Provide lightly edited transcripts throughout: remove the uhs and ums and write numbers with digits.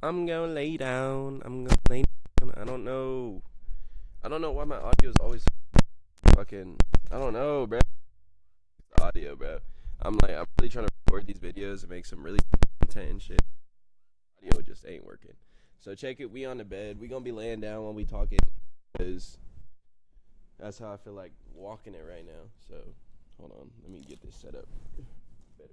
I'm gonna lay down. I'm gonna lay down. I don't know why my audio is always fucking. I don't know, bro. Audio, bro. I'm really trying to record these videos and make some really content and shit. Audio just ain't working. So check it. We on the bed. We gonna be laying down when we talking, cause that's how I feel like walking it right now. So hold on. Let me get this set up better.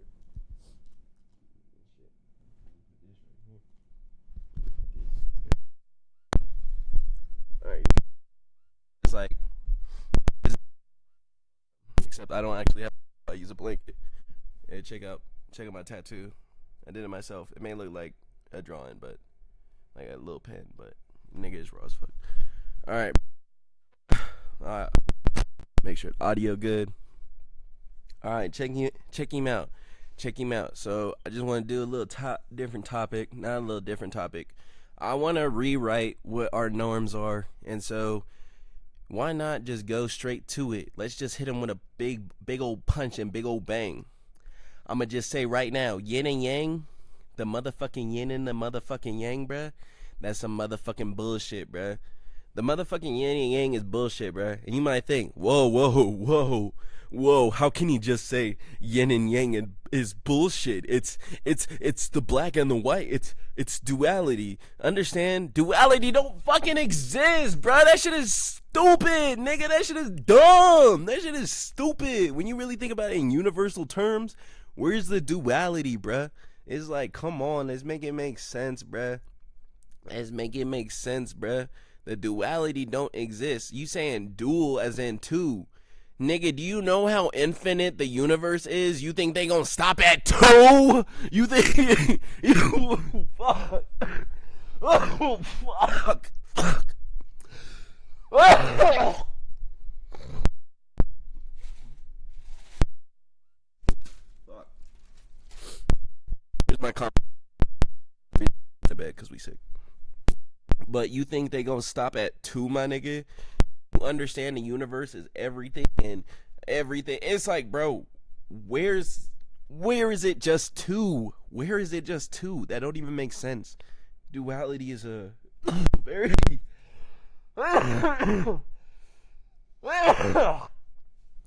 Alright. It's like, except I don't actually have. I use a blanket. Hey, check out my tattoo. I did it myself. It may look like a drawing, but like a little pen, but nigga is raw as fuck. Alright. Make sure audio good. Alright, check him out. Check him out. So I just want to do a little different topic. Not a little different topic. I want to rewrite what our norms are, and so why not just go straight to it? Let's just hit him with a big old punch and big old bang. I'ma just say right now, yin and yang, the motherfucking yin and the motherfucking yang, bruh, that's some motherfucking bullshit, bruh. The motherfucking yin and yang is bullshit, bruh. And you might think, whoa, how can you just say yin and yang is bullshit? It's the black and the white. It's duality. Understand? Duality don't fucking exist, bruh. That shit is stupid, nigga. That shit is dumb. That shit is stupid. When you really think about it in universal terms, where's the duality, bruh? It's like, come on, let's make it make sense, bruh. Let's make it make sense, bruh. The duality don't exist. You saying dual as in two. Nigga, do you know how infinite the universe is? You think they gonna stop at two? You think you fuck. Oh fuck. Fuck. Here's my comment. The bed because we sick. But you think they gonna stop at two, my nigga? You understand the universe is everything and everything. It's like, bro, where is it just two? Where is it just two? That don't even make sense. Duality is a very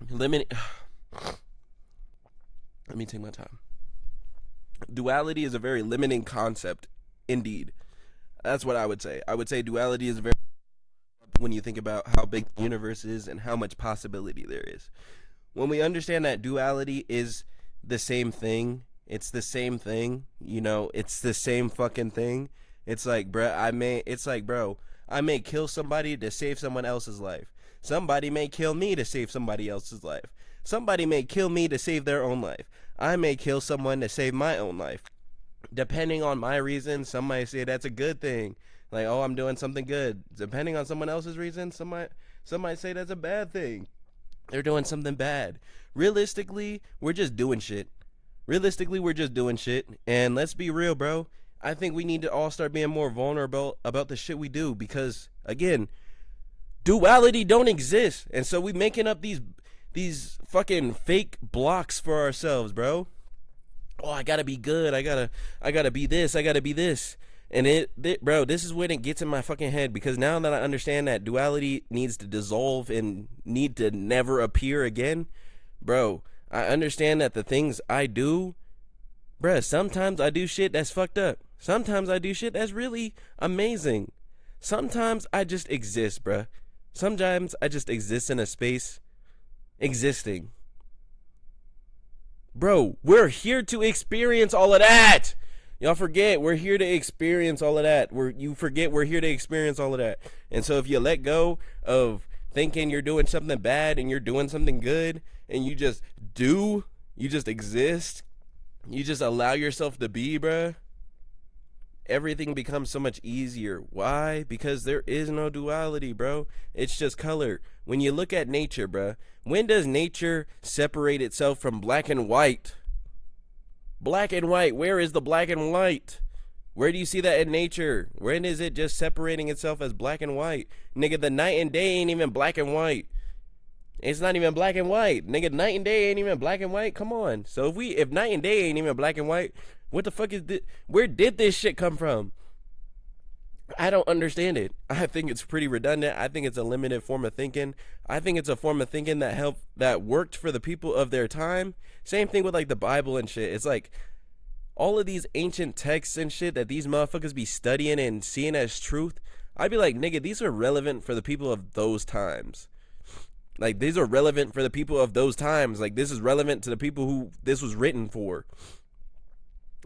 limit. Let me take my time. Duality is a very limiting concept, indeed. That's what I would say. I would say duality is very, when you think about how big the universe is and how much possibility there is. When we understand that duality is the same thing, it's the same thing, you know, it's the same fucking thing. It's like, bro, I may kill somebody to save someone else's life. Somebody may kill me to save somebody else's life. Somebody may kill me to save their own life. I may kill someone to save my own life. Depending on my reason, some might say that's a good thing. Like, oh, I'm doing something good. Depending on someone else's reason, some might say that's a bad thing. They're doing something bad. Realistically, we're just doing shit. And let's be real, bro. I think we need to all start being more vulnerable about the shit we do because, again, duality don't exist. And so we making up these fucking fake blocks for ourselves, bro. Oh, I gotta be good. I gotta be this. I gotta be this. And bro, this is when it gets in my fucking head because now that I understand that duality needs to dissolve and need to never appear again, bro, I understand that the things I do, bro, sometimes I do shit that's fucked up. Sometimes I do shit that's really amazing. Sometimes I just exist, bro. Sometimes I just exist in a space existing. Bro, we're here to experience all of that. Y'all forget we're here to experience all of that. You forget we're here to experience all of that. And so if you let go of thinking you're doing something bad and you're doing something good and you just exist, you just allow yourself to be, bruh, everything becomes so much easier. Why? Because there is no duality, bro. It's just color. When you look at nature, bruh, when does nature separate itself from black and white? Black and white. Where is the black and white? Where do you see that in nature? When is it just separating itself as black and white? Nigga, the night and day ain't even black and white. It's not even black and white. Nigga, night and day ain't even black and white. Come on. So if night and day ain't even black and white, what the fuck is this? Where did this shit come from? I don't understand it. I think it's pretty redundant. I think it's a limited form of thinking. I think it's a form of thinking that worked for the people of their time. Same thing with like the Bible and shit. It's like all of these ancient texts and shit that these motherfuckers be studying and seeing as truth. I'd be like, nigga, these are relevant for the people of those times. Like, these are relevant for the people of those times. Like, this is relevant to the people who this was written for.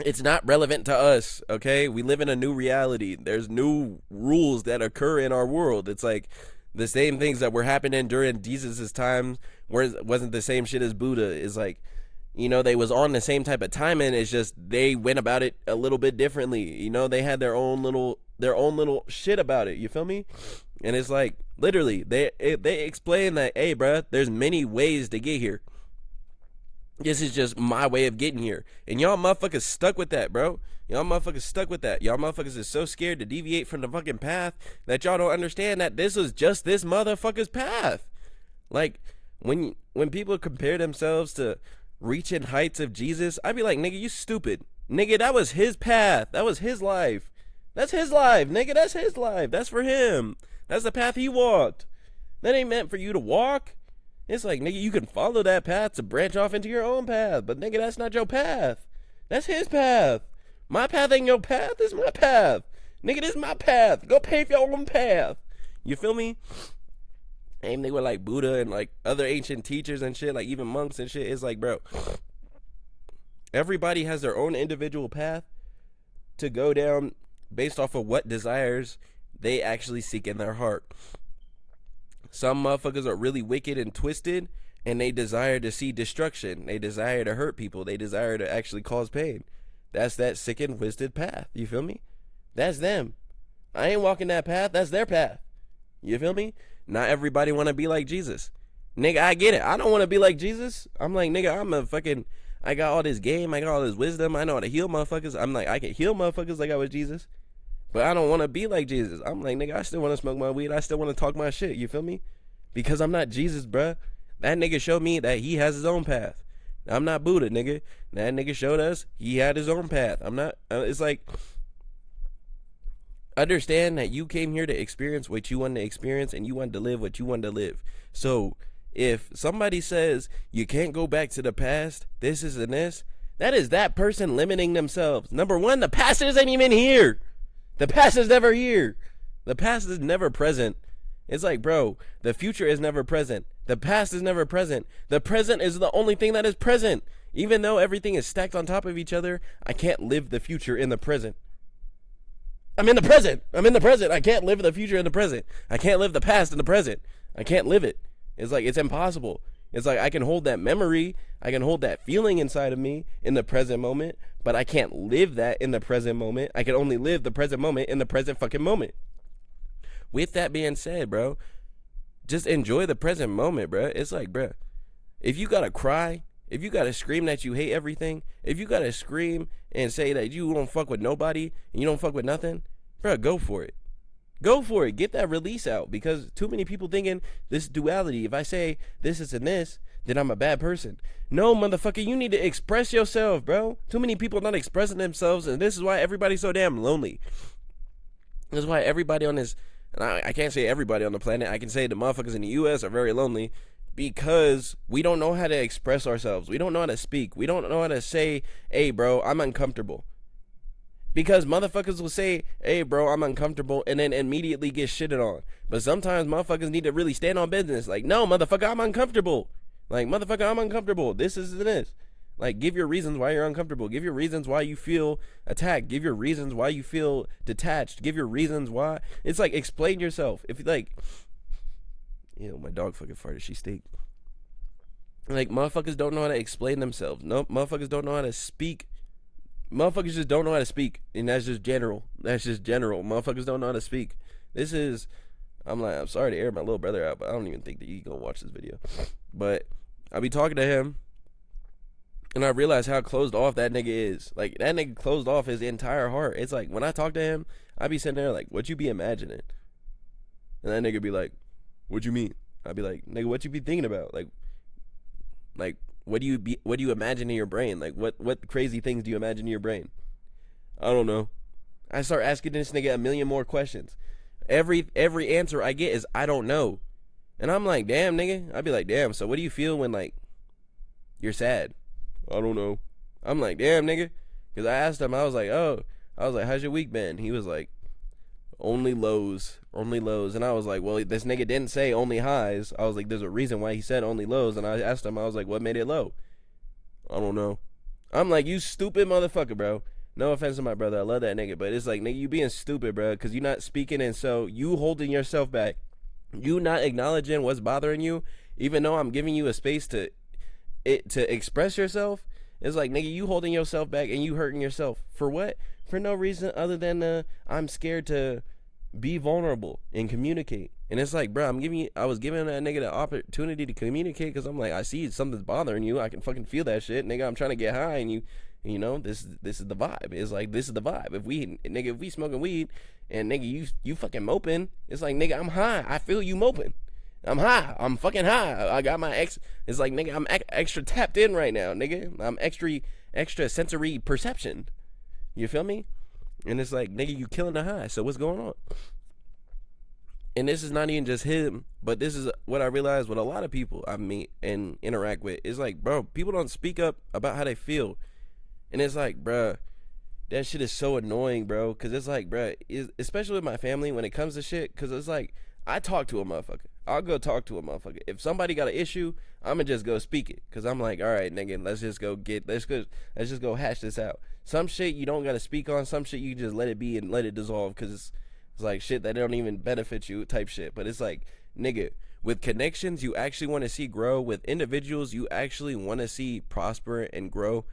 It's not relevant to us, okay? We live in a new reality. There's new rules that occur in our world. It's like the same things that were happening during Jesus' time wasn't the same shit as Buddha. It's like, you know, they was on the same type of timing. It's just they went about it a little bit differently. You know, they had their own little shit about it. You feel me? And it's like literally they explain that, hey, bruh, there's many ways to get here. This is just my way of getting here. And y'all motherfuckers stuck with that, bro. Y'all motherfuckers stuck with that. Y'all motherfuckers is so scared to deviate from the fucking path that y'all don't understand that this is just this motherfucker's path. Like, when people compare themselves to reaching heights of Jesus, I'd be like, nigga, you stupid. Nigga, that was his path. That was his life. That's his life, nigga. That's his life. That's for him. That's the path he walked. That ain't meant for you to walk. It's like, nigga, you can follow that path to branch off into your own path. But, nigga, that's not your path. That's his path. My path ain't your path. This is my path. Nigga, this is my path. Go pave your own path. You feel me? Same thing with, like, Buddha and, like, other ancient teachers and shit. Like, even monks and shit. It's like, bro, everybody has their own individual path to go down based off of what desires they actually seek in their heart. Some motherfuckers are really wicked and twisted, and they desire to see destruction. They desire to hurt people. They desire to actually cause pain. That's that sick and twisted path. You feel me? That's them. I ain't walking that path. That's their path. You feel me? Not everybody want to be like Jesus. Nigga, I get it. I don't want to be like Jesus. I'm like, nigga, I got all this game. I got all this wisdom. I know how to heal motherfuckers. I'm like, I can heal motherfuckers like I was Jesus. But I don't want to be like Jesus. I'm like, nigga, I still want to smoke my weed. I still want to talk my shit. You feel me? Because I'm not Jesus, bruh. That nigga showed me that he has his own path. I'm not Buddha, nigga. That nigga showed us he had his own path. I'm not. It's like, understand that you came here to experience what you wanted to experience, and you wanted to live what you wanted to live. So if somebody says you can't go back to the past, this is and this, that is that person limiting themselves. Number one, the past isn't even here. The past is never here. The past is never present. It's like, bro, the future is never present. The past is never present. The present is the only thing that is present. Even though everything is stacked on top of each other, I can't live the future in the present. I'm in the present. I'm in the present. I can't live the future in the present. I can't live the past in the present. I can't live it. It's like, it's impossible. It's like, I can hold that memory, I can hold that feeling inside of me in the present moment, but I can't live that in the present moment. I can only live the present moment in the present fucking moment. With that being said, bro, just enjoy the present moment, bro. It's like, bro, if you gotta cry, if you gotta scream that you hate everything, if you gotta scream and say that you don't fuck with nobody and you don't fuck with nothing, bro, go for it. Go for it. Get that release out, because too many people thinking this duality. If I say this is and this, then I'm a bad person. No, motherfucker, you need to express yourself, bro. Too many people not expressing themselves, and this is why everybody's so damn lonely. This is why everybody on this, and I can't say everybody on the planet, I can say the motherfuckers in the U.S. are very lonely, because we don't know how to express ourselves. We don't know how to speak. We don't know how to say, hey, bro, I'm uncomfortable. Because motherfuckers will say, hey, bro, I'm uncomfortable, and then immediately get shitted on. But sometimes motherfuckers need to really stand on business. Like, no, motherfucker, I'm uncomfortable. Like, motherfucker, I'm uncomfortable. This is this. Like, give your reasons why you're uncomfortable. Give your reasons why you feel attacked. Give your reasons why you feel detached. Give your reasons why. It's like, explain yourself. If, like, you know, my dog fucking farted. She stink. Like, motherfuckers don't know how to explain themselves. No, motherfuckers don't know how to speak. Motherfuckers just don't know how to speak, and that's just general. That's just general. Motherfuckers don't know how to speak. This is, I'm sorry to air my little brother out, but I don't even think that he's gonna watch this video. But I be talking to him, and I realize how closed off that nigga is. Like, that nigga closed off his entire heart. It's like, when I talk to him, I be sitting there like, what you be imagining? And that nigga be like, what you mean? I be like, nigga, what you be thinking about? Like, what do you imagine in your brain? Like, what crazy things do you imagine in your brain? I don't know. I start asking this nigga a million more questions. Every answer I get is I don't know. And I'm like, damn, nigga. I'd be like, damn, so what do you feel when, like, you're sad? I don't know. I'm like, damn, nigga. Because I asked him, I was like, how's your week been? He was like, only lows. And I was like, well, this nigga didn't say only highs. I was like, there's a reason why he said only lows. And I asked him, I was like, what made it low? I don't know. I'm like, you stupid motherfucker, bro. No offense to my brother. I love that nigga. But it's like, nigga, you being stupid, bro. Because you're not speaking. And so you holding yourself back. You not acknowledging what's bothering you. Even though I'm giving you a space to express yourself. It's like, nigga, you holding yourself back and you hurting yourself. For what? For no reason other than I'm scared to be vulnerable and communicate. And it's like, bro, I was giving that nigga the opportunity to communicate because I'm like, I see something's bothering you. I can fucking feel that shit, nigga. I'm trying to get high, and you know, this is the vibe. It's like, this is the vibe. If we smoking weed, and nigga, you fucking moping, it's like, nigga, I'm high. I feel you moping. I'm high. I'm fucking high. I got my it's like, nigga, I'm extra tapped in right now, nigga. I'm extra sensory perception. You feel me? And it's like, nigga, you killing the high. So what's going on? And this is not even just him, but this is what I realized with a lot of people I meet and interact with. It's like, bro, people don't speak up about how they feel. And it's like, bro, that shit is so annoying, bro. Because it's like, bro, especially with my family when it comes to shit. Because it's like, I talk to a motherfucker. I'll go talk to a motherfucker. If somebody got an issue, I'm going to just go speak it. Because I'm like, all right, nigga, let's just go hash this out. Some shit you don't got to speak on. Some shit you just let it be and let it dissolve. Because it's like shit that don't even benefit you type shit. But it's like, nigga, with connections you actually want to see grow. With individuals you actually want to see prosper and grow.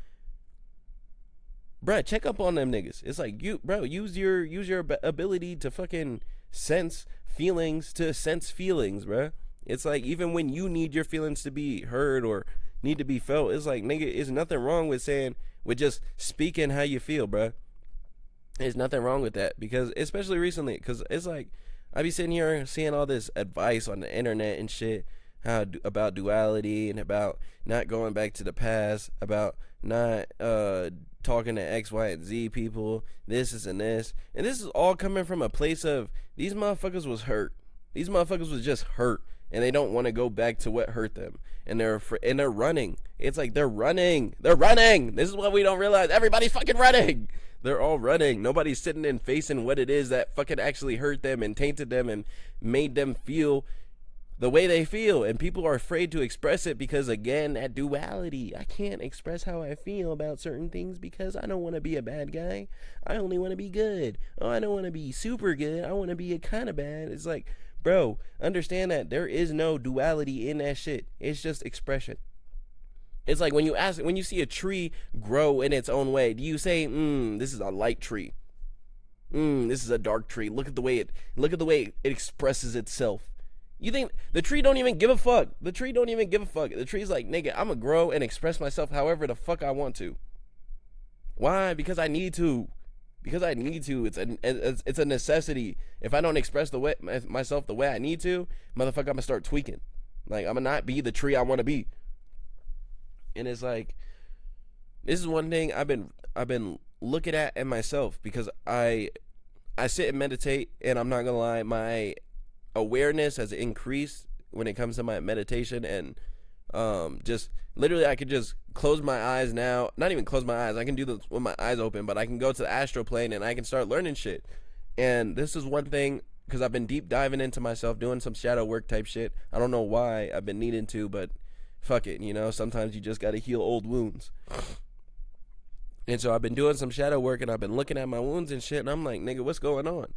Bruh, check up on them niggas. It's like, use your ability to fucking sense feelings, bruh. It's like, even when you need your feelings to be heard or need to be felt, it's like, nigga, there's nothing wrong with just speaking how you feel, bruh. There's nothing wrong with that, because especially recently, because it's like, I be sitting here seeing all this advice on the internet and shit, about duality and about not going back to the past, about not talking to X, Y, and Z people, this and this. And this is all coming from a place of, these motherfuckers was hurt. These motherfuckers was just hurt, and they don't want to go back to what hurt them. And they're running. It's like, they're running. This is what we don't realize. Everybody's fucking running. They're all running. Nobody's sitting and facing what it is that fucking actually hurt them and tainted them and made them feel the way they feel. And people are afraid to express it because, again, that duality. I can't express how I feel about certain things because I don't want to be a bad guy. I only want to be good. Oh, I don't want to be super good. I want to be a kind of bad. It's like, bro, understand that there is no duality in that shit. It's just expression. It's like when you see a tree grow in its own way, do you say, this is a light tree? This is a dark tree. Look at the way it expresses itself. You think the tree don't even give a fuck? The tree's like, nigga, I'ma grow and express myself however the fuck I want to. Why? Because I need to. It's a necessity. If I don't express myself the way I need to, motherfucker, I'ma start tweaking. Like, I'ma not be the tree I want to be. And it's like, this is one thing I've been looking at in myself, because I sit and meditate, and I'm not gonna lie, my awareness has increased when it comes to my meditation. And just literally, I could just close my eyes now. Not even close my eyes, I can do this with my eyes open, but I can go to the astral plane and I can start learning shit. And this is one thing, because I've been deep diving into myself, doing some shadow work type shit. I don't know why I've been needing to, but fuck it, sometimes you just gotta heal old wounds. And so I've been doing some shadow work, and I've been looking at my wounds and shit, and I'm like, nigga, what's going on?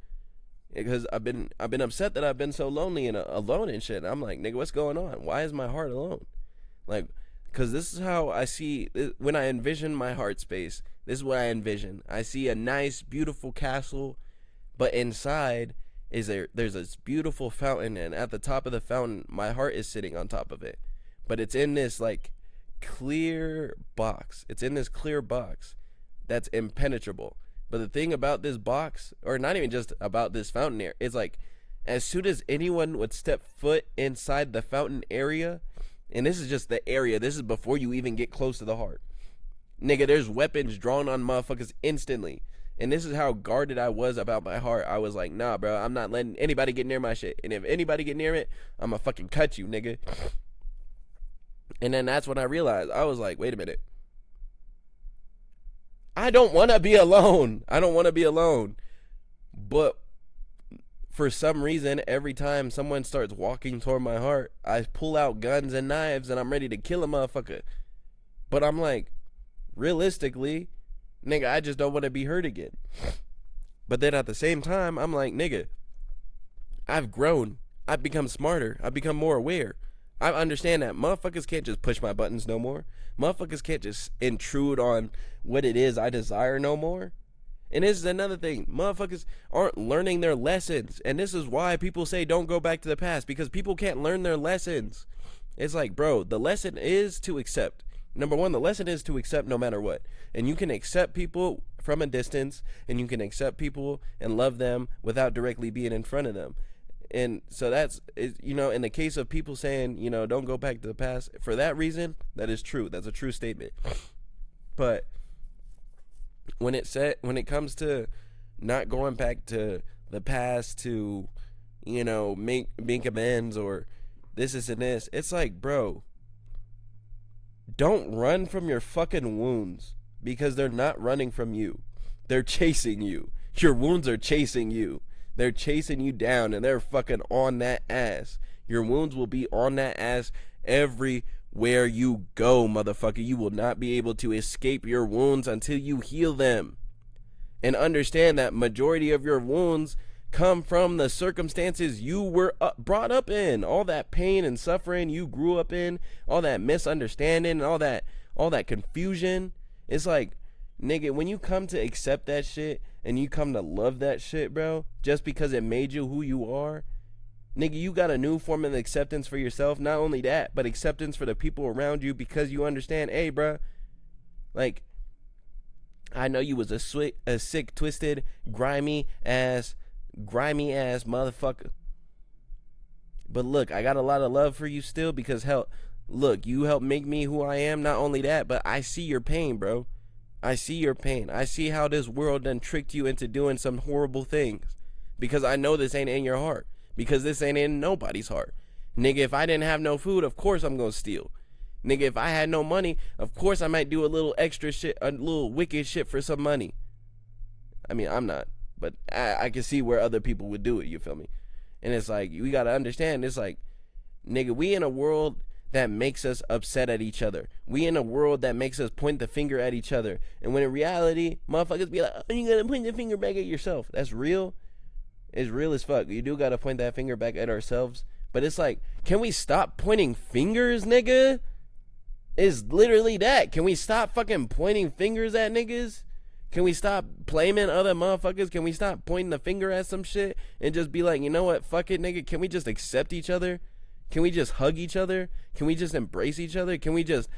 Because I've been upset that I've been so lonely and alone and shit. And I'm like, nigga, what's going on? Why is my heart alone? Like, because this is how I see, when I envision my heart space, this is what I envision. I see a nice, beautiful castle, but inside there's this beautiful fountain, and at the top of the fountain, my heart is sitting on top of it. But it's in this, like, clear box. It's in this clear box that's impenetrable. But the thing about this box, or not even just about this fountain here, is like, as soon as anyone would step foot inside the fountain area, and this is just the area, this is before you even get close to the heart, nigga, there's weapons drawn on motherfuckers instantly. And this is how guarded I was about my heart. I was like, nah, bro, I'm not letting anybody get near my shit. And if anybody get near it, I'm gonna fucking cut you, nigga. And then that's when I realized, I was like, wait a minute. I don't want to be alone. I don't want to be alone. But for some reason, every time someone starts walking toward my heart, I pull out guns and knives and I'm ready to kill a motherfucker. But I'm like, realistically, nigga, I just don't want to be hurt again. But then at the same time, I'm like, nigga, I've grown. I've become smarter. I've become more aware. I understand that motherfuckers can't just push my buttons no more. Motherfuckers can't just intrude on what it is I desire no more. And this is another thing. Motherfuckers aren't learning their lessons. And this is why people say don't go back to the past. Because people can't learn their lessons. It's like, bro, the lesson is to accept. Number one, the lesson is to accept no matter what. And you can accept people from a distance. And you can accept people and love them without directly being in front of them. And so that's, you know, in the case of people saying, you know, don't go back to the past. For that reason, that is true. That's a true statement. But when it comes to not going back to the past to, you know, make amends or this and this, it's like, bro, don't run from your fucking wounds because they're not running from you. They're chasing you. Your wounds are chasing you. They're chasing you down and they're fucking on that ass. Your wounds will be on that ass everywhere you go, motherfucker. You will not be able to escape your wounds until you heal them. And understand that majority of your wounds come from the circumstances you were brought up in. All that pain and suffering you grew up in, all that misunderstanding, all that confusion. It's like, nigga, when you come to accept that shit and you come to love that shit, bro, just because it made you who you are, nigga, you got a new form of acceptance for yourself. Not only that, but acceptance for the people around you because you understand, hey, bro, like, I know you was a sick, twisted, grimy ass motherfucker. But look, I got a lot of love for you still because, hell, look, you helped make me who I am. Not only that, but I see your pain, bro. I see your pain. I see how this world done tricked you into doing some horrible things. Because I know this ain't in your heart. Because this ain't in nobody's heart. Nigga, if I didn't have no food, of course I'm gonna steal. Nigga, if I had no money, of course I might do a little extra shit, a little wicked shit for some money. I mean, I'm not. But I can see where other people would do it, you feel me? And it's like, we gotta understand, it's like, nigga, we in a world that makes us upset at each other. We in a world that makes us point the finger at each other. And when in reality, motherfuckers be like, oh, you gotta point the finger back at yourself. That's real. It's real as fuck. You do gotta point that finger back at ourselves. But it's like, can we stop pointing fingers, nigga? It's literally that. Can we stop fucking pointing fingers at niggas? Can we stop blaming other motherfuckers? Can we stop pointing the finger at some shit and just be like, you know what, fuck it, nigga? Can we just accept each other? Can we just hug each other? Can we just embrace each other? Can we just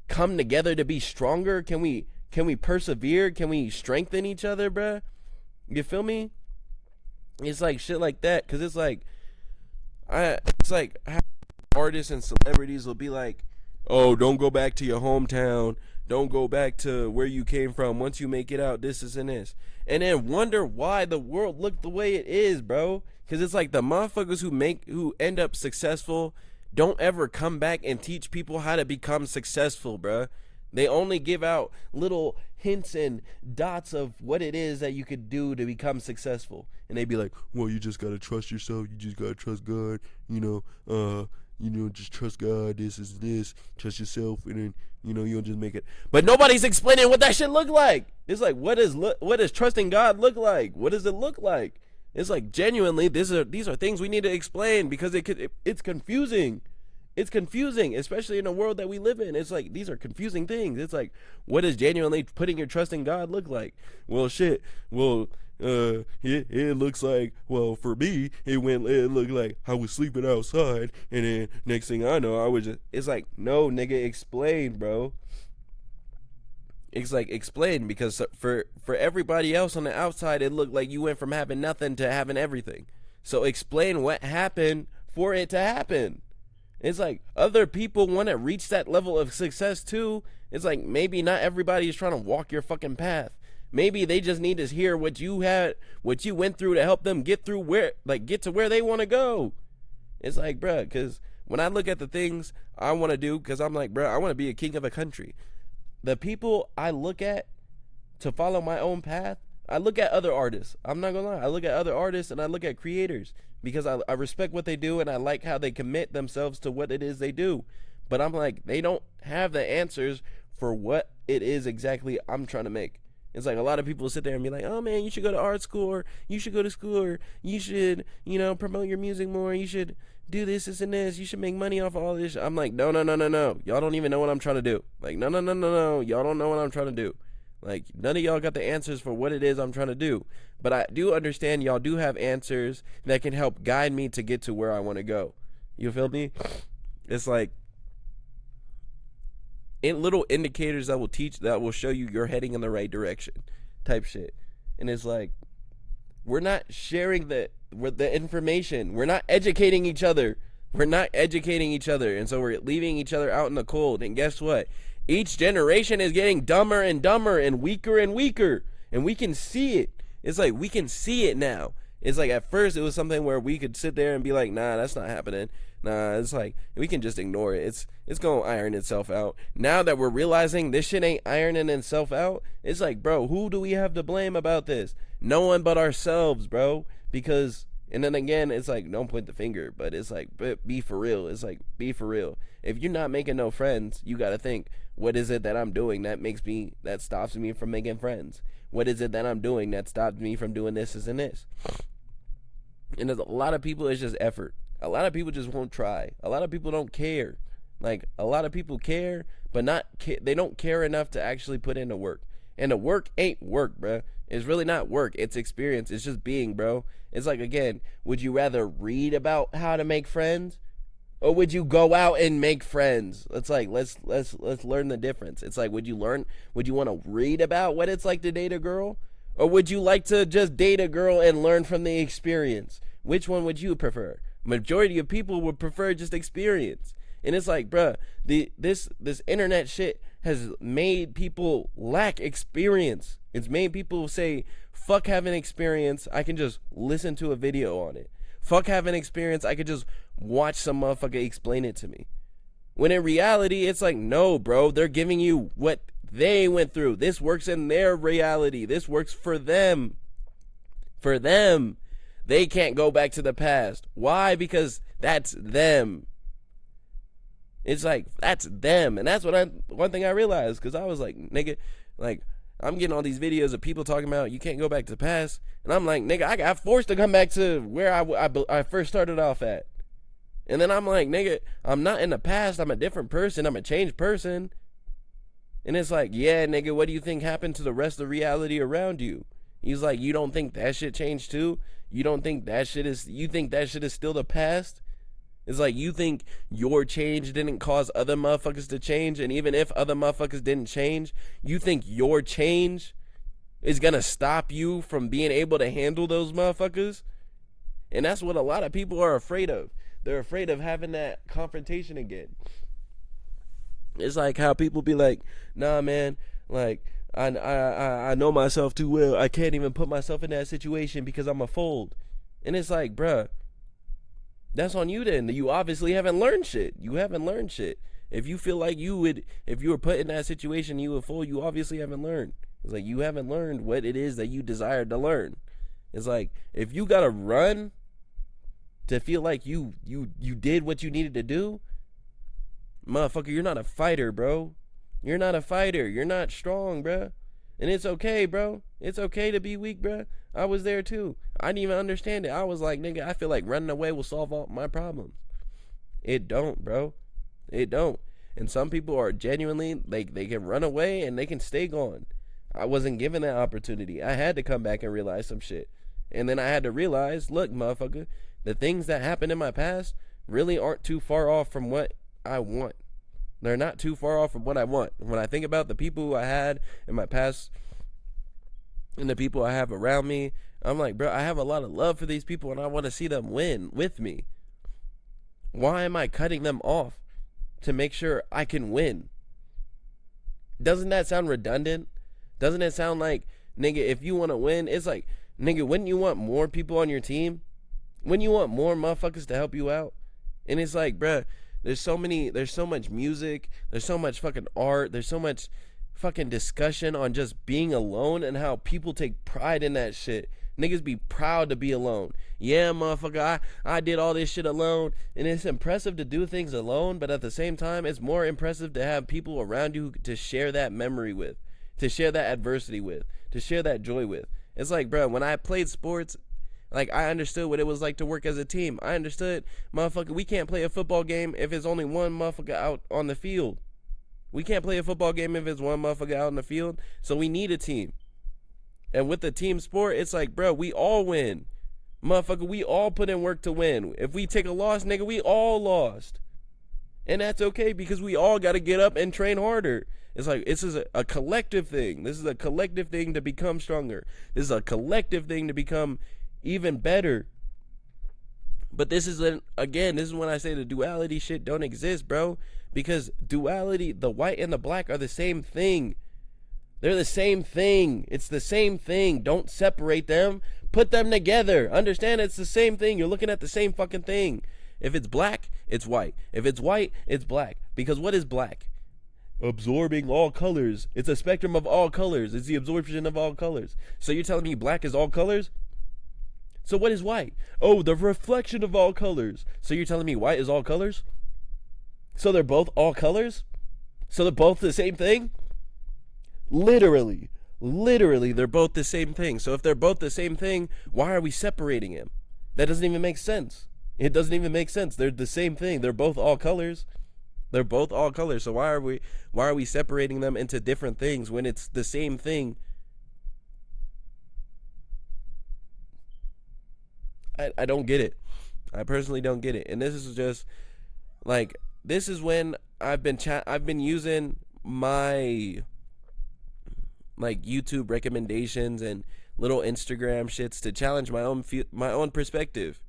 come together to be stronger? Can we persevere? Can we strengthen each other, bruh? You feel me? It's like shit like that, cause it's like how artists and celebrities will be like, oh, don't go back to your hometown. Don't go back to where you came from. Once you make it out, this and this. And then wonder why the world looked the way it is, bro. Because it's like the motherfuckers who end up successful don't ever come back and teach people how to become successful, bro. They only give out little hints and dots of what it is that you could do to become successful. And they be like, well, you just got to trust yourself. You just got to trust God. Just trust God. This is this. Trust yourself. And then, you'll just make it. But nobody's explaining what that shit look like. It's like, what does trusting God look like? What does it look like? It's like, genuinely, these are things we need to explain because it's confusing. It's confusing, especially in the world that we live in. It's like, these are confusing things. It's like, what does genuinely putting your trust in God look like? Well, shit. Well, it looks like, well, for me, it looked like I was sleeping outside, and then next thing I know, it's like, no, nigga, explain, bro. It's like, explain, because for everybody else on the outside, it looked like you went from having nothing to having everything. So explain what happened for it to happen. It's like, other people want to reach that level of success too. It's like, maybe not everybody is trying to walk your fucking path. Maybe they just need to hear what you had, what you went through to help them get through get to where they want to go. It's like, bruh, because when I look at the things I want to do, because I'm like, bruh, I want to be a king of a country. The people I look at to follow my own path, I look at other artists. I'm not gonna lie. I look at other artists and I look at creators because I respect what they do and I like how they commit themselves to what it is they do. But I'm like, they don't have the answers for what it is exactly I'm trying to make. It's like a lot of people sit there and be like, oh man, you should go to art school, or you should go to school, or you should, promote your music more. You should do this, and this. You should make money off of all this. I'm like, no. Y'all don't even know what I'm trying to do. Like, no. Y'all don't know what I'm trying to do. Like, none of y'all got the answers for what it is I'm trying to do. But I do understand y'all do have answers that can help guide me to get to where I want to go. You feel me? It's like, in little indicators that will show you you're heading in the right direction type shit. And it's like, we're not sharing the information. We're not educating each other. And so we're leaving each other out in the cold. And guess what? Each generation is getting dumber and dumber and weaker. And we can see it. It's like, we can see it now. It's like, at first it was something where we could sit there and be like, nah, that's not happening. Nah, it's like, we can just ignore it. It's going to iron itself out. Now that we're realizing this shit ain't ironing itself out, it's like, bro, who do we have to blame about this? No one but ourselves, bro. Because, and then again, it's like, don't point the finger, but it's like, be for real. It's like, be for real. If you're not making no friends, you got to think, what is it that I'm doing that stops me from making friends? What is it that I'm doing that stops me from doing this and this? And there's a lot of people, it's just effort. A lot of people just won't try. A lot of people don't care. Like, a lot of people care, but they don't care enough to actually put in the work. And the work ain't work, bro. It's really not work. It's experience. It's just being, bro. It's like, again, would you rather read about how to make friends, or would you go out and make friends? It's like, let's learn the difference. It's like, would you want to read about what it's like to date a girl, or would you like to just date a girl and learn from the experience? Which one would you prefer? Majority of people would prefer just experience. And it's like, bruh, this internet shit has made people lack experience. It's made people say, fuck having experience, I can just listen to a video on it. Fuck having experience, I could just watch some motherfucker explain it to me. When in reality, it's like, no, bro, they're giving you what they went through. This works in their reality. This works for them. For them. They can't go back to the past. Why? Because that's them. It's like, that's them. And that's one thing I realized, because I was like, nigga, like, I'm getting all these videos of people talking about you can't go back to the past. And I'm like, nigga, I got forced to come back to where I first started off at. And then I'm like, nigga, I'm not in the past. I'm a different person. I'm a changed person. And it's like, yeah, nigga, what do you think happened to the rest of reality around you? He's like, you don't think that shit changed too? You think that shit is still the past? It's like, you think your change didn't cause other motherfuckers to change? And even if other motherfuckers didn't change, you think your change is gonna stop you from being able to handle those motherfuckers? And that's what a lot of people are afraid of. They're afraid of having that confrontation again. It's like how people be like, nah, man, like, I know myself too well. I can't even put myself in that situation because I'm a fold. And it's like, bruh, that's on you then. You obviously haven't learned shit. You haven't learned shit. If you feel like if you were put in that situation, you would fold, you obviously haven't learned. It's like, you haven't learned what it is that you desired to learn. It's like, if you gotta run to feel like you did what you needed to do, motherfucker, you're not a fighter, bro. You're not a fighter. You're not strong, bro. And it's okay, bro. It's okay to be weak, bro. I was there too. I didn't even understand it. I was like, nigga, I feel like running away will solve all my problems. It don't, bro. It don't. And some people are genuinely, like, they can run away and they can stay gone. I wasn't given that opportunity. I had to come back and realize some shit. And then I had to realize, look, motherfucker, the things that happened in my past really aren't too far off from what I want. They're not too far off from what I want. When I think about the people who I had in my past and the people I have around me, I'm like, bro, I have a lot of love for these people and I want to see them win with me. Why am I cutting them off to make sure I can win? Doesn't that sound redundant? Doesn't it sound like, Nigga, if you want to win, it's like, nigga, wouldn't you want more people on your team? Wouldn't you want more motherfuckers to help you out? And it's like, bruh, there's so much music, there's so much fucking art, there's so much fucking discussion on just being alone and how people take pride in that shit. Niggas be proud to be alone. Yeah, motherfucker, I did all this shit alone. And it's impressive to do things alone, but at the same time, it's more impressive to have people around you to share that memory with, to share that adversity with, to share that joy with. It's like, bro, when I played sports, like, I understood what it was like to work as a team. I understood, motherfucker, we can't play a football game if it's only one motherfucker out on the field. We can't play a football game if it's one motherfucker out on the field. So we need a team. And with the team sport, it's like, bro, we all win. Motherfucker, we all put in work to win. If we take a loss, nigga, we all lost. And that's okay because we all got to get up and train harder. It's like, this is a collective thing. This is a collective thing to become stronger. This is a collective thing to become even better. But this is this is when I say the duality shit don't exist, bro. Because duality, the white and the black are the same thing. They're the same thing. It's the same thing. Don't separate them. Put them together. Understand, it's the same thing. You're looking at the same fucking thing. If it's black, it's white. If it's white, it's black. Because what is black? Absorbing all colors. It's a spectrum of all colors. It's the absorption of all colors. So you're telling me black is all colors? So what is white? Oh, the reflection of all colors. So you're telling me white is all colors? So they're both all colors? So they're both the same thing? Literally, they're both the same thing. So if they're both the same thing, why are we separating them? That doesn't even make sense. It doesn't even make sense. They're the same thing. They're both all colors. They're both all colors. So why are we separating them into different things when it's the same thing? I don't get it. I personally don't get it. And this is just like, this is when I've been using my like YouTube recommendations and little Instagram shits to challenge my own perspective,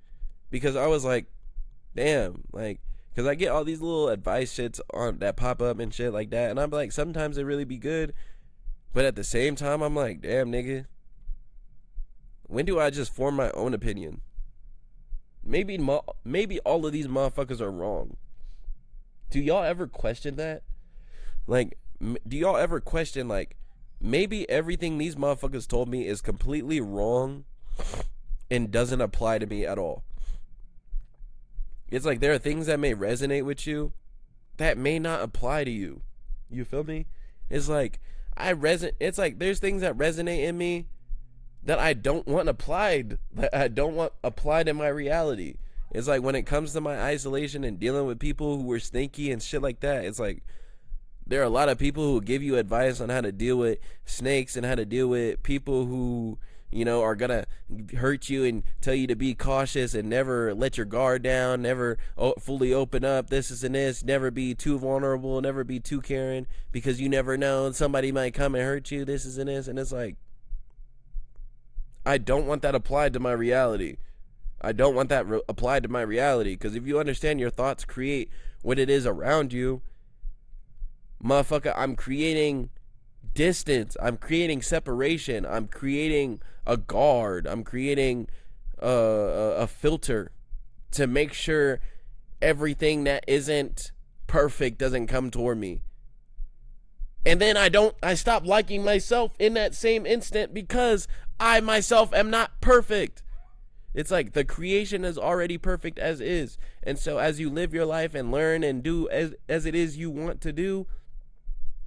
because I was like, damn, like, because I get all these little advice shits on that pop up and shit like that, and I'm like, sometimes they really be good, but at the same time I'm like, damn, nigga, when do I just form my own opinion? Maybe all of these motherfuckers are wrong. Do y'all ever question that? Like, do y'all ever question, like, maybe everything these motherfuckers told me is completely wrong and doesn't apply to me at all? It's like, there are things that may resonate with you that may not apply to you. You feel me? It's like, it's like, there's things that resonate in me that I don't want applied, that I don't want applied in my reality. It's like, when it comes to my isolation and dealing with people who were stinky and shit like that, it's like, there are a lot of people who give you advice on how to deal with snakes and how to deal with people who, you know, are gonna hurt you and tell you to be cautious and never let your guard down, never fully open up, this and this, never be too vulnerable, never be too caring, because you never know, somebody might come and hurt you, this and this. And it's like, I don't want that applied to my reality. I don't want that applied to my reality, because if you understand your thoughts create what it is around you, motherfucker, I'm creating distance, I'm creating separation, I'm creating a guard, I'm creating a filter to make sure everything that isn't perfect doesn't come toward me. And then I stop liking myself in that same instant because I myself am not perfect. It's like, the creation is already perfect as is. And so as you live your life and learn and do as it is you want to do,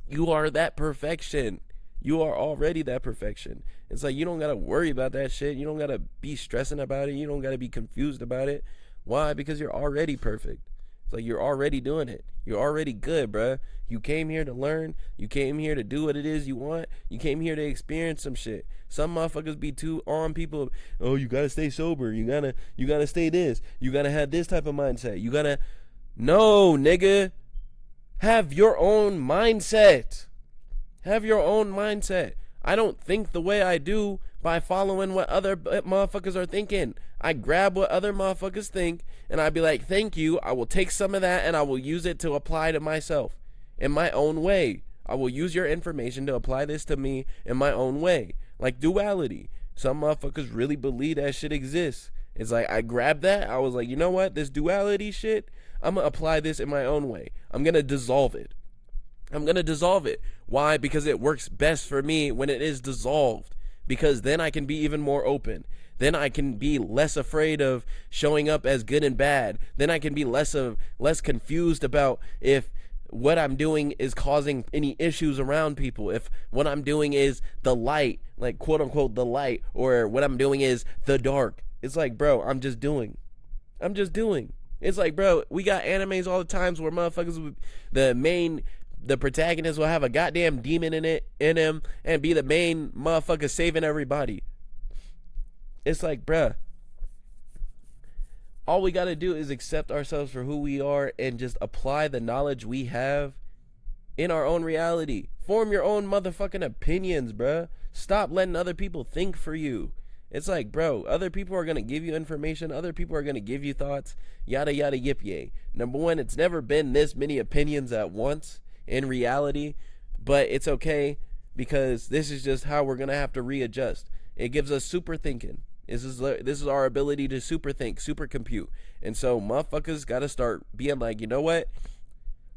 you are that perfection. You are already that perfection. It's like, you don't gotta worry about that shit. You don't gotta be stressing about it. You don't gotta be confused about it. Why? Because you're already perfect. It's like, you're already doing it. You're already good, bruh. You came here to learn. You came here to do what it is you want. You came here to experience some shit. Some motherfuckers be too on people. Oh, you gotta stay sober. You gotta stay this. You gotta have this type of mindset. You gotta, no, nigga. Have your own mindset. Have your own mindset. I don't think the way I do by following what other motherfuckers are thinking. I grab what other motherfuckers think and I be like, thank you. I will take some of that and I will use it to apply to myself in my own way. I will use your information to apply this to me in my own way. Like duality. Some motherfuckers really believe that shit exists. It's like I grabbed that. I was like, you know what? This duality shit, I'm going to apply this in my own way. I'm going to dissolve it. I'm going to dissolve it. Why? Because it works best for me when it is dissolved. Because then I can be even more open. Then I can be less afraid of showing up as good and bad. Then I can be less confused about if what I'm doing is causing any issues around people. If what I'm doing is the light, like quote unquote the light, or what I'm doing is the dark. It's like, bro, I'm just doing. It's like, bro, we got animes all the times where motherfuckers, the protagonist will have a goddamn demon in him and be the main motherfucker saving everybody. It's like, bruh, all we gotta do is accept ourselves for who we are and just apply the knowledge we have in our own reality. Form your own motherfucking opinions, bruh. Stop letting other people think for you. It's like, bro, other people are gonna give you information. Other people are gonna give you thoughts. Yada, yada, yip, yay. Number one, it's never been this many opinions at once in reality, but it's okay because this is just how we're gonna have to readjust. It gives us super thinking. This is our ability to super think, super compute. And so motherfuckers gotta start being like, you know what?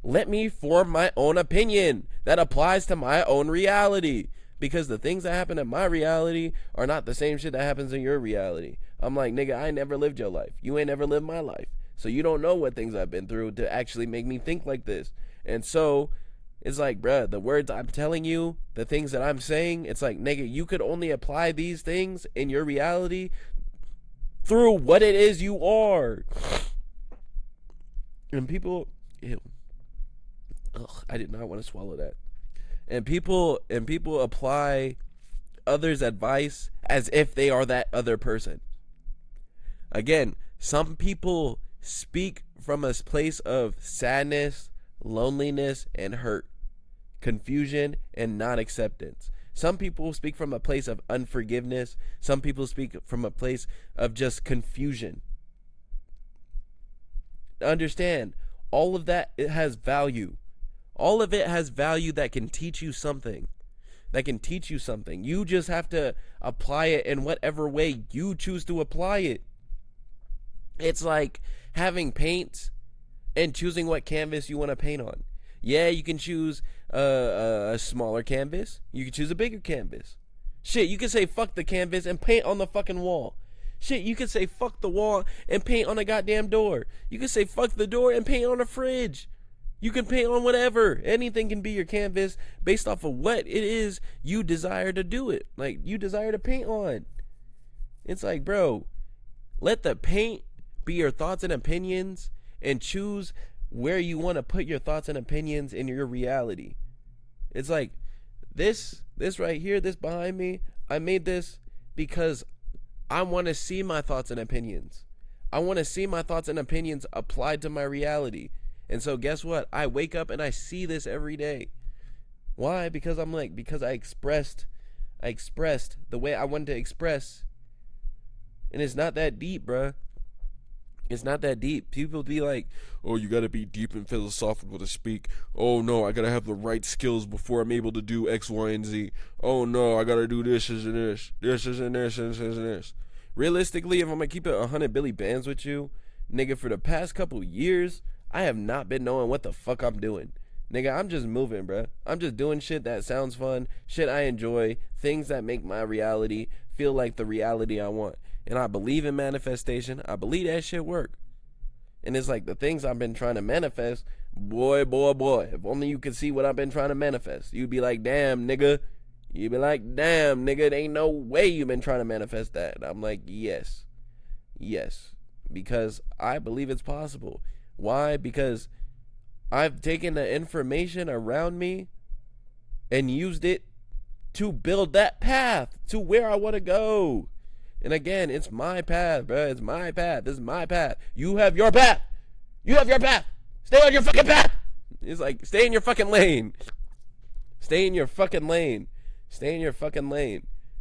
Let me form my own opinion that applies to my own reality. Because the things that happen in my reality are not the same shit that happens in your reality. I'm like, nigga, I ain't never lived your life. You ain't never lived my life. So you don't know what things I've been through to actually make me think like this. And so it's like, bruh, the words I'm telling you, the things that I'm saying, it's like, nigga, you could only apply these things in your reality through what it is you are. And people, ew. Ugh, I did not want to swallow that. And people apply others' advice as if they are that other person. Again, some people speak from a place of sadness, loneliness, and hurt, confusion, and non-acceptance. Some people speak from a place of unforgiveness. Some people speak from a place of just confusion. Understand, all of that, it has value. All of it has value that can teach you something. You just have to apply it in whatever way you choose to apply it. It's like having paint and choosing what canvas you want to paint on. Yeah, you can choose a smaller canvas. You can choose a bigger canvas. Shit, you can say fuck the canvas and paint on the fucking wall. Shit, you can say fuck the wall and paint on a goddamn door. You can say fuck the door and paint on a fridge. You can paint on whatever. Anything can be your canvas based off of what it is you desire to do it. Like, you desire to paint on. It's like, bro, let the paint be your thoughts and opinions and choose where you want to put your thoughts and opinions in your reality. It's like, this right here, this behind me, I made this because I want to see my thoughts and opinions. I want to see my thoughts and opinions applied to my reality. And so guess what? I wake up and I see this every day. Why? Because I expressed the way I wanted to express. And it's not that deep, bruh. It's not that deep. People be like, oh, you gotta be deep and philosophical to speak. Oh no, I gotta have the right skills before I'm able to do X, Y, and Z. Oh no, I gotta do this and this. This and this and this and this. Realistically, if I'm gonna keep it 100 Billy Bands with you, nigga, for the past couple years, I have not been knowing what the fuck I'm doing. Nigga, I'm just moving, bruh. I'm just doing shit that sounds fun, shit I enjoy, things that make my reality feel like the reality I want. And I believe in manifestation. I believe that shit work. And it's like the things I've been trying to manifest, boy, if only you could see what I've been trying to manifest. You'd be like, damn, nigga. There ain't no way you've been trying to manifest that. And I'm like, yes. Because I believe it's possible. Why? Because I've taken the information around me and used it to build that path to where I want to go. And again, it's my path, bro. It's my path. This is my path. You have your path. Stay on your fucking path. It's like, stay in your fucking lane. Stay in your fucking lane.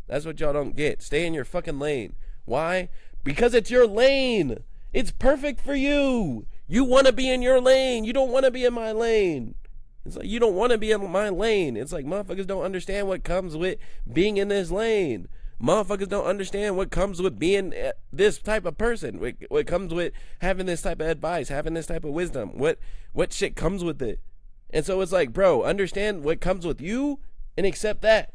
That's what y'all don't get. Stay in your fucking lane. Why? Because it's your lane. It's perfect for you. You want to be in your lane. You don't want to be in my lane. It's like, you don't want to be in my lane. It's like, motherfuckers don't understand what comes with being in this lane. Motherfuckers don't understand what comes with being this type of person. What comes with having this type of advice, having this type of wisdom. What shit comes with it. And so it's like, bro, understand what comes with you and accept that.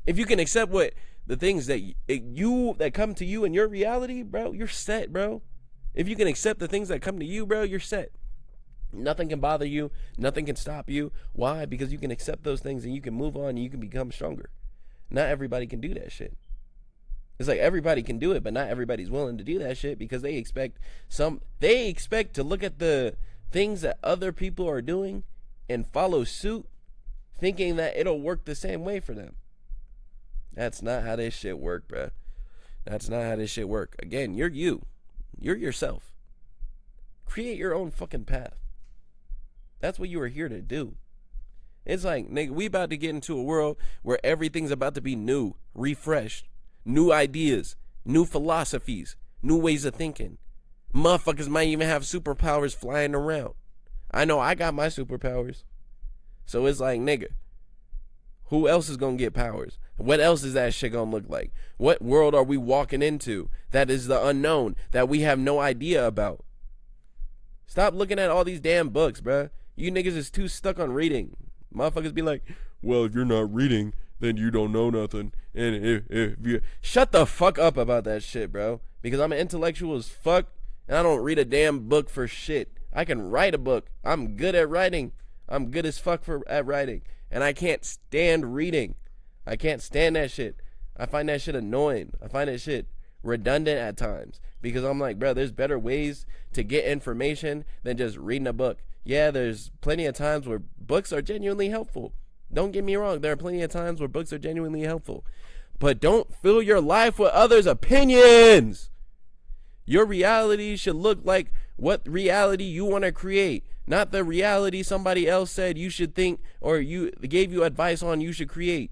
If you can accept what the things that that come to you in your reality, bro, you're set, bro. If you can accept the things that come to you, bro, you're set. Nothing can bother you. Nothing can stop you. Why? Because you can accept those things and you can move on and you can become stronger. Not everybody can do that shit. It's like everybody can do it, but not everybody's willing to do that shit because they expect to look at the things that other people are doing and follow suit, thinking that it'll work the same way for them. That's not how this shit work, bro. That's not how this shit work. Again, you're you. You're yourself. Create your own fucking path. That's what you were here to do. It's like, nigga, we about to get into a world where everything's about to be new, refreshed, new ideas, new philosophies, new ways of thinking. Motherfuckers might even have superpowers flying around. I know I got my superpowers. So it's like, nigga, who else is gonna get powers? What else is that shit gonna look like? What world are we walking into that is the unknown, that we have no idea about? Stop looking at all these damn books, bruh. You niggas is too stuck on reading. Motherfuckers be like, well, if you're not reading, then you don't know nothing. And if you shut the fuck up about that shit, bro. Because I'm an intellectual as fuck, and I don't read a damn book for shit. I can write a book. I'm good at writing. I'm good as fuck at writing. And I can't stand reading. I can't stand that shit. I find that shit annoying. I find that shit redundant at times. Because I'm like, bro, there's better ways to get information than just reading a book. Yeah, there's plenty of times where books are genuinely helpful. Don't get me wrong. There are plenty of times where books are genuinely helpful. But don't fill your life with others' opinions. Your reality should look like what reality you want to create, not the reality somebody else said you should think or you gave you advice on you should create.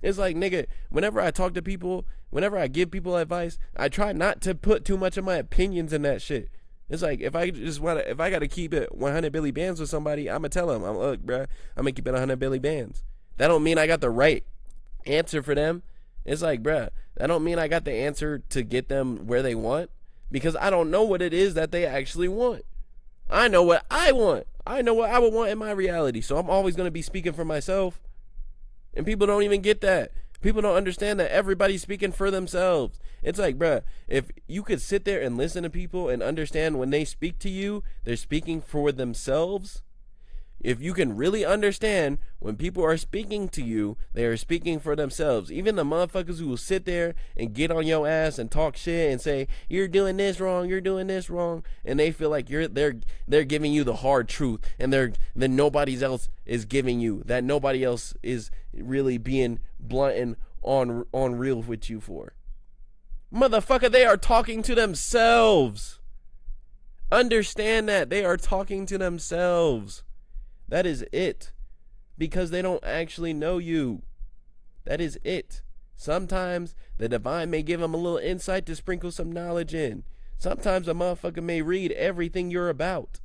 It's like, nigga, whenever I talk to people, whenever I give people advice, I try not to put too much of my opinions in that shit. It's like, if I got to keep it 100 Billy Bands with somebody, I'm going to tell them, look, bro, I'm going to keep it 100 Billy Bands. That don't mean I got the right answer for them. It's like, bro, that don't mean I got the answer to get them where they want, because I don't know what it is that they actually want. I know what I want. I know what I would want in my reality. So I'm always going to be speaking for myself. And people don't even get that. People don't understand that everybody's speaking for themselves. It's like, bruh, if you could sit there and listen to people and understand when they speak to you, they're speaking for themselves. If you can really understand when people are speaking to you, they are speaking for themselves. Even the motherfuckers who will sit there and get on your ass and talk shit and say, you're doing this wrong, you're doing this wrong, and they feel like they're giving you the hard truth, and then nobody else is giving you that. Nobody else is really being blunt and on real with you for. Motherfucker, they are talking to themselves. Understand that they are talking to themselves. That is it. Because they don't actually know you. That is it. Sometimes the divine may give them a little insight to sprinkle some knowledge in. Sometimes a motherfucker may read everything you're about.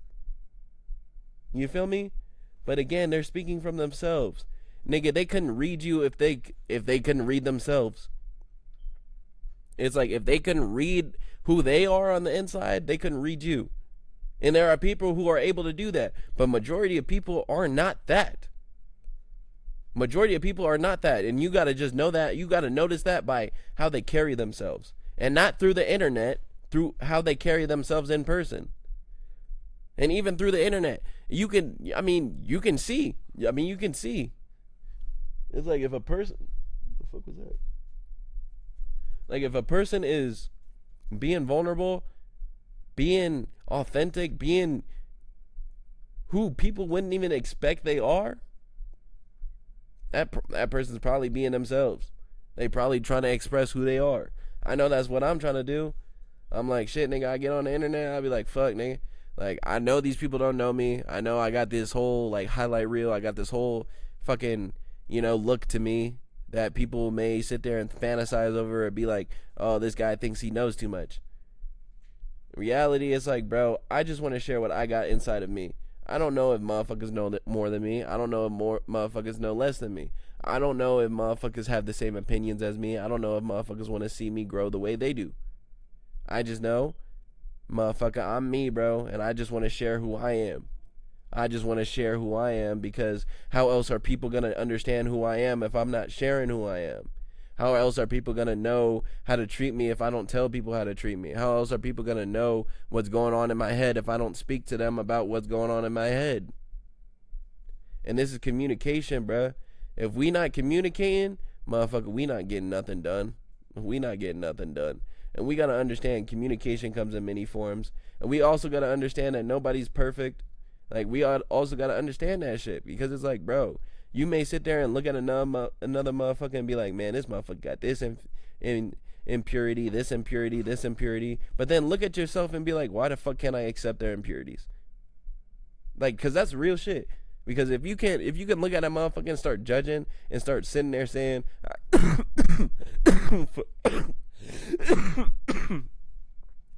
You feel me? But again, they're speaking from themselves. Nigga, they couldn't read you if they couldn't read themselves. It's like, if they couldn't read who they are on the inside, they couldn't read you. And there are people who are able to do that. But majority of people are not that. Majority of people are not that. And you got to just know that. You got to notice that by how they carry themselves. And not through the internet, through how they carry themselves in person. And even through the internet, you can see. You can see. It's like, if a person, what the fuck was that? Like, if a person is being vulnerable, being authentic, being who people wouldn't even expect they are, that person's probably being themselves. They probably trying to express who they are. I know that's what I'm trying to do. I'm like, shit, nigga, I get on the internet, I'll be like, fuck, nigga. Like, I know these people don't know me. I know I got this whole, like, highlight reel. I got this whole fucking, look to me that people may sit there and fantasize over and be like, oh, this guy thinks he knows too much. Reality is like, bro, I just want to share what I got inside of me. I don't know if motherfuckers know more than me. I don't know if more motherfuckers know less than me. I don't know if motherfuckers have the same opinions as me. I don't know if motherfuckers want to see me grow the way they do. I just know, motherfucker, I'm me, bro, and I just want to share who I am. I just want to share who I am, because how else are people going to understand who I am if I'm not sharing who I am? How else are people going to know how to treat me if I don't tell people how to treat me? How else are people going to know what's going on in my head if I don't speak to them about what's going on in my head? And this is communication, bruh. If we not communicating, motherfucker, we not getting nothing done. We not getting nothing done. And we got to understand communication comes in many forms. And we also got to understand that nobody's perfect. Like, we also got to understand that shit, because it's like, bro, you may sit there and look at another motherfucker and be like, man, this motherfucker got this impurity, this impurity, this impurity. But then look at yourself and be like, why the fuck can't I accept their impurities? Like, because that's real shit. Because if you can look at a motherfucker and start judging and start sitting there saying,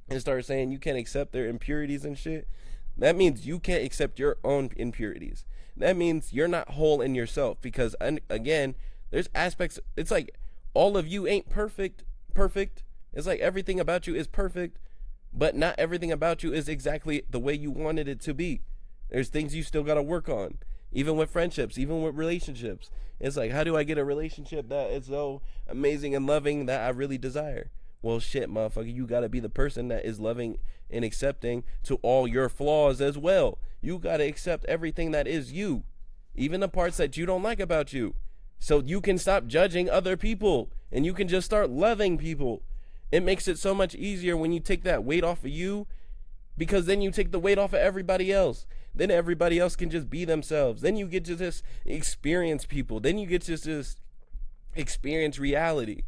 and start saying you can't accept their impurities and shit, that means you can't accept your own impurities. That means you're not whole in yourself, because, again, there's aspects, it's like all of you ain't perfect. It's like everything about you is perfect, but not everything about you is exactly the way you wanted it to be. There's things you still got to work on, even with friendships, even with relationships. It's like, how do I get a relationship that is so amazing and loving that I really desire? Well, shit, motherfucker, you got to be the person that is loving and accepting to all your flaws as well. You got to accept everything that is you, even the parts that you don't like about you, so you can stop judging other people and you can just start loving people. It makes it so much easier when you take that weight off of you, because then you take the weight off of everybody else. Then everybody else can just be themselves. Then you get to just experience people. Then you get to just experience reality.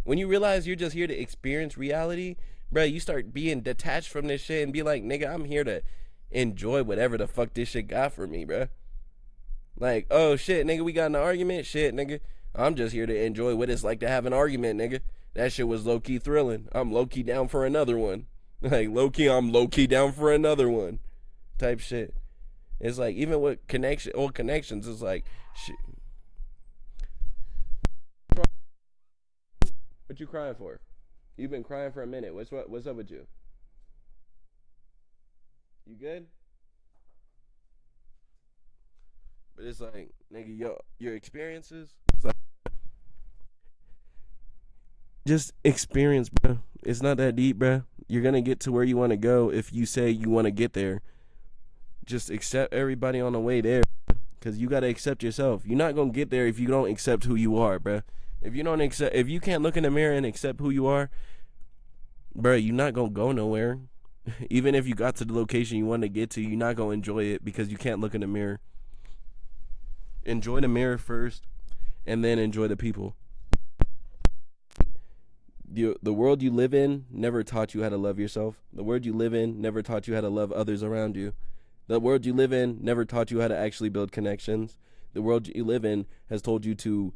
When you realize you're just here to experience reality, bro, you start being detached from this shit and be like, nigga, I'm here to enjoy whatever the fuck this shit got for me, bro. Like, oh shit, nigga, we got an argument? Shit, nigga, I'm just here to enjoy what it's like to have an argument, nigga. That shit was low-key thrilling. I'm low-key down for another one. Like, low-key, I'm low-key down for another one. Type shit. It's like, even with connections, it's like, shit. What you crying for? You've been crying for a minute. What's up with you? You good? But it's like, nigga, your experiences, it's like, just experience, bro. It's not that deep, bro. You're gonna get to where you want to go if you say you want to get there. Just accept everybody on the way there, because you gotta accept yourself. You're not gonna get there if you don't accept who you are, bro. If you can't look in the mirror and accept who you are, bro, you're not gonna go nowhere. Even if you got to the location you want to get to, you're not gonna enjoy it because you can't look in the mirror. Enjoy the mirror first, and then enjoy the people. The world you live in never taught you how to love yourself. The world you live in never taught you how to love others around you. The world you live in never taught you how to actually build connections. The world you live in has told you to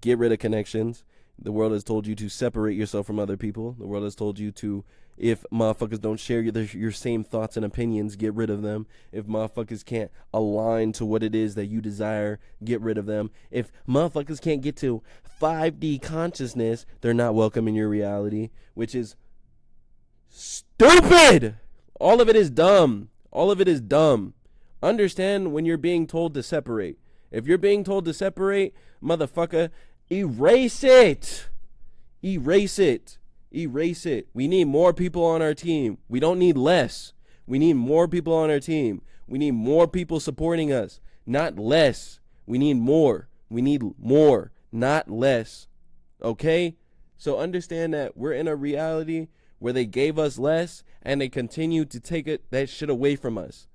get rid of connections. The world has told you to separate yourself from other people. The world has told you to, if motherfuckers don't share your same thoughts and opinions, get rid of them. If motherfuckers can't align to what it is that you desire, get rid of them. If motherfuckers can't get to 5D consciousness, they're not welcome in your reality, which is stupid. All of it is dumb. All of it is dumb. Understand when you're being told to separate. If you're being told to separate, motherfucker, erase it. Erase it. Erase it. We need more people on our team. We don't need less. We need more people on our team. We need more people supporting us, not less. We need more. We need more, not less. Okay? So understand that we're in a reality where they gave us less and they continue to take that shit away from us.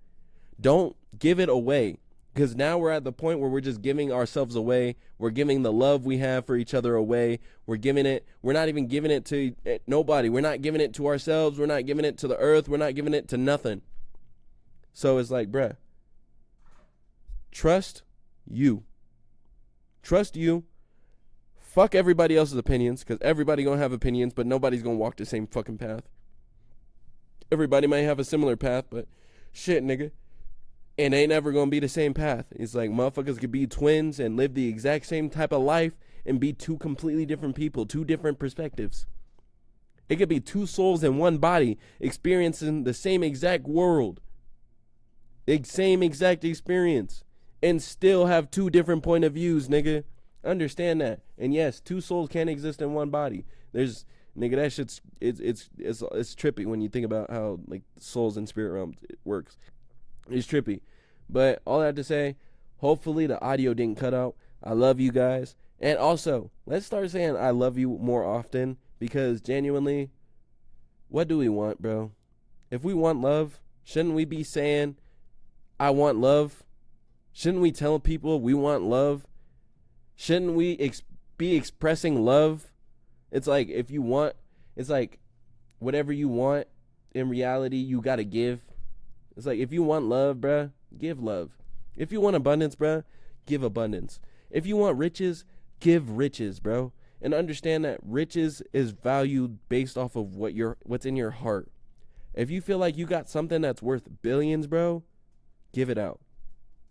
Don't give it away, because now we're at the point where we're just giving ourselves away. We're giving the love we have for each other away. We're not even giving it to nobody. We're not giving it to ourselves. We're not giving it to the earth. We're not giving it to nothing. So it's like, bruh, trust you. Trust you. Fuck everybody else's opinions, because everybody gonna have opinions, but nobody's gonna walk the same fucking path. Everybody might have a similar path, but shit, nigga. and ain't never gonna be the same path. It's like motherfuckers could be twins and live the exact same type of life and be two completely different people, two different perspectives. It could be two souls in one body experiencing the same exact world, the same exact experience, and still have two different point of views, nigga. Understand that. And yes, two souls can exist in one body. There's nigga, that shit's it's trippy when you think about how like souls and spirit realms it works. It's trippy. But all that to say, hopefully the audio didn't cut out. I love you guys. And also, let's start saying I love you more often, because genuinely, what do we want, bro? If we want love, shouldn't we be saying I want love? Shouldn't we tell people we want love? Shouldn't we be expressing love? It's like if you want, it's like whatever you want in reality, you got to give. It's like if you want love, bruh, give love. If you want abundance, bruh, give abundance. If you want riches, give riches, bro. And understand that riches is valued based off of what's in your heart. If you feel like you got something that's worth billions, bro, give it out.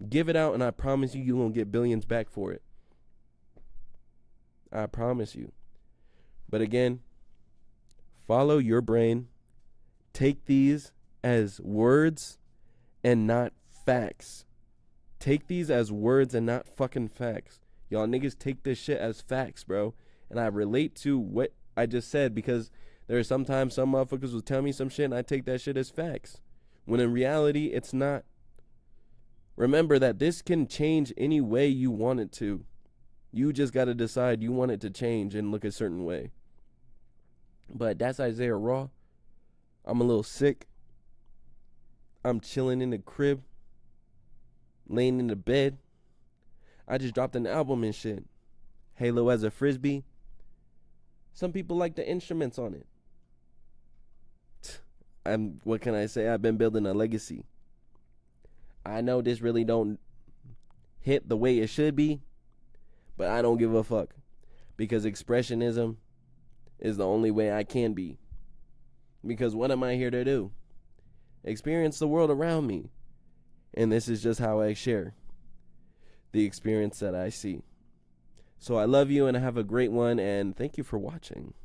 Give it out, and I promise you're going to get billions back for it. I promise you. But again, follow your brain. Take these as words and not facts. Take these as words and not fucking facts. Y'all niggas take this shit as facts, bro. And I relate to what I just said, because there are sometimes some motherfuckers will tell me some shit and I take that shit as facts, when in reality it's not. Remember that this can change any way you want it to. You just got to decide you want it to change and look a certain way. But that's Isaiah Raw. I'm a little sick. I'm chilling in the crib, laying in the bed. I just dropped an album and shit. Halo as a Frisbee. Some people like the instruments on it. What can I say? I've been building a legacy. I know this really don't hit the way it should be, but I don't give a fuck, because expressionism is the only way I can be. Because what am I here to do? Experience the world around me. And this is just how I share the experience that I see. So I love you and have a great one, and thank you for watching.